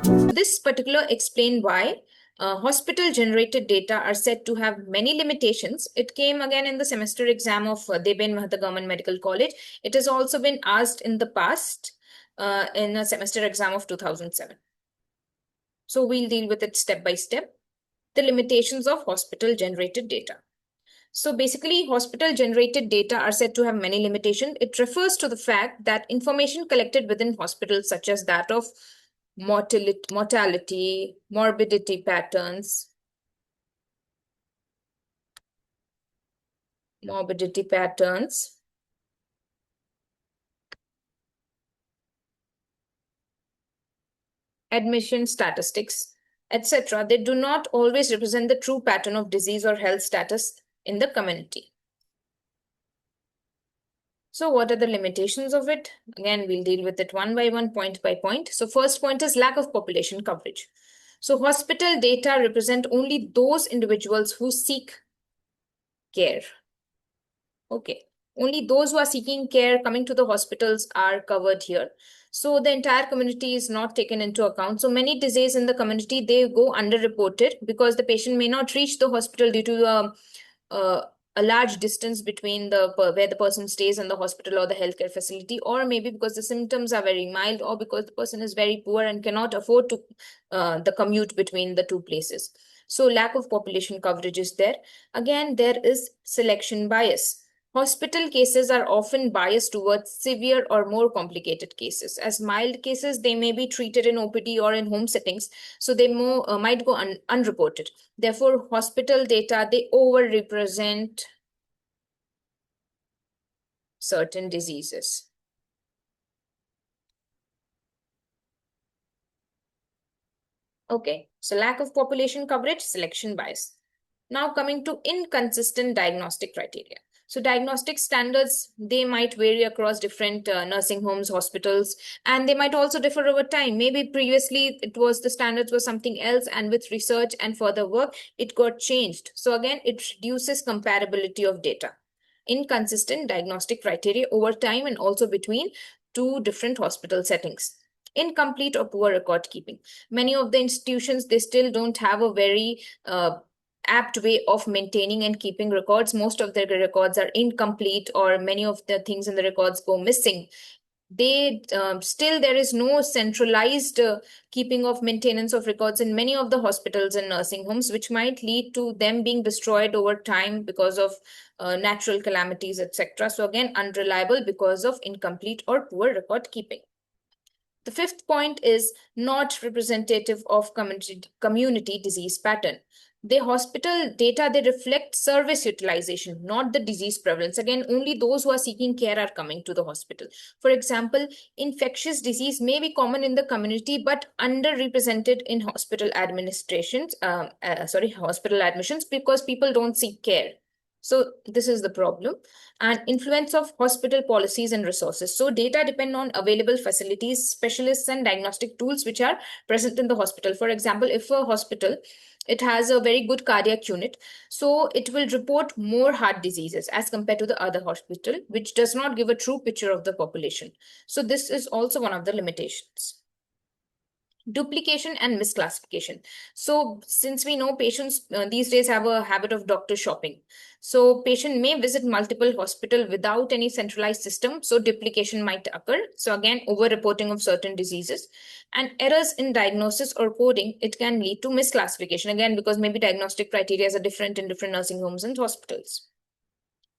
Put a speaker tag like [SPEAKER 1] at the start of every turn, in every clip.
[SPEAKER 1] This particular explain why hospital generated data are said to have many limitations. It came again in the semester exam of Deben, Mahata Government Medical College. It has also been asked in the past in a semester exam of 2007. So we'll deal with it step by step. The limitations of hospital generated data. So basically, hospital generated data are said to have many limitations. It refers to the fact that information collected within hospitals, such as that of mortality, morbidity patterns, admission statistics, etc., they do not always represent the true pattern of disease or health status in the community. So what are the limitations of it? Again, we'll deal with it one by one, point by point. So first point is lack of population coverage. So hospital data represent only those individuals who seek care. Okay. Only those who are seeking care coming to the hospitals are covered here. So the entire community is not taken into account. So many diseases in the community, they go underreported because the patient may not reach the hospital due to a large distance between where the person stays in the hospital or the healthcare facility, or maybe because the symptoms are very mild, or because the person is very poor and cannot afford to the commute between the two places. So lack of population coverage is there. Again, there is selection bias. Hospital cases are often biased towards severe or more complicated cases. As mild cases, they may be treated in OPD or in home settings, so they might go unreported. Therefore, hospital data, they overrepresent certain diseases. Okay, so lack of population coverage, selection bias. Now coming to inconsistent diagnostic criteria. So diagnostic standards, they might vary across different nursing homes, hospitals, and they might also differ over time. Maybe previously the standards were something else, and with research and further work, it got changed. So again, it reduces comparability of data. Inconsistent diagnostic criteria over time and also between two different hospital settings. Incomplete or poor record keeping. Many of the institutions, they still don't have a very apt way of maintaining and keeping records. Most of their records are incomplete, or many of the things in the records go missing. Still there is no centralized keeping of maintenance of records in many of the hospitals and nursing homes, which might lead to them being destroyed over time because of natural calamities, etc. So again, unreliable because of incomplete or poor record keeping. The fifth point is not representative of community disease pattern. The hospital data, they reflect service utilization, not the disease prevalence. Again, only those who are seeking care are coming to the hospital. For example, infectious disease may be common in the community, but underrepresented in hospital hospital admissions, because people don't seek care. So this is the problem. And influence of hospital policies and resources. So data depend on available facilities, specialists, and diagnostic tools which are present in the hospital. For example, if a hospital, it has a very good cardiac unit, so it will report more heart diseases as compared to the other hospital, which does not give a true picture of the population. So this is also one of the limitations. Duplication and misclassification. So since we know patients these days have a habit of doctor shopping, so patient may visit multiple hospital without any centralized system, so duplication might occur. So again, over-reporting of certain diseases and errors in diagnosis or coding, it can lead to misclassification, again because maybe diagnostic criteria are different in different nursing homes and hospitals.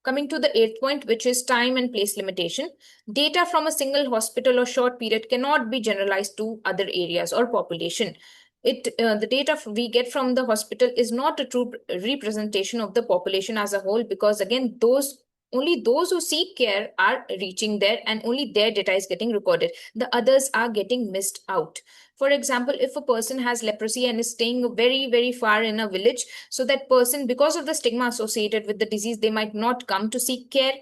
[SPEAKER 1] Coming to the eighth point, which is time and place limitation. Data from a single hospital or short period cannot be generalized to other areas or population. The data we get from the hospital is not a true representation of the population as a whole, because again, only those who seek care are reaching there, and only their data is getting recorded. The others are getting missed out. For example, if a person has leprosy and is staying very, very far in a village, so that person, because of the stigma associated with the disease, they might not come to seek care.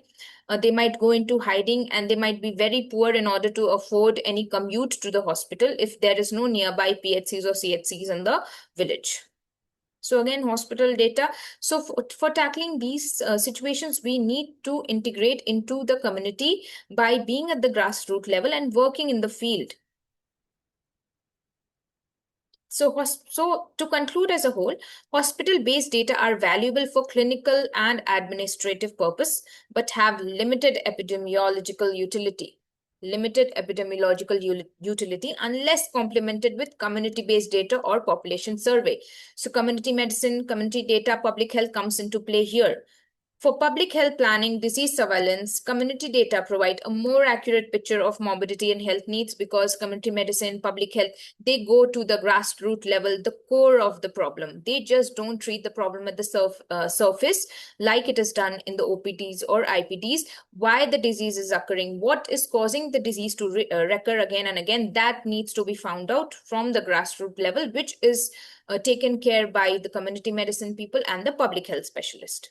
[SPEAKER 1] They might go into hiding, and they might be very poor in order to afford any commute to the hospital if there is no nearby PHCs or CHCs in the village. So again, hospital data. So for tackling these situations, we need to integrate into the community by being at the grassroots level and working in the field. So to conclude as a whole, hospital-based data are valuable for clinical and administrative purpose, but have limited epidemiological utility. Utility unless complemented with community-based data or population survey. So community medicine, community data, public health comes into play here. For public health planning, disease surveillance, community data provide a more accurate picture of morbidity and health needs because community medicine, public health, they go to the grassroots level, the core of the problem. They just don't treat the problem at the surface like it is done in the OPDs or IPDs. Why the disease is occurring, what is causing the disease to recur again and again, that needs to be found out from the grassroots level, which is taken care by the community medicine people and the public health specialist.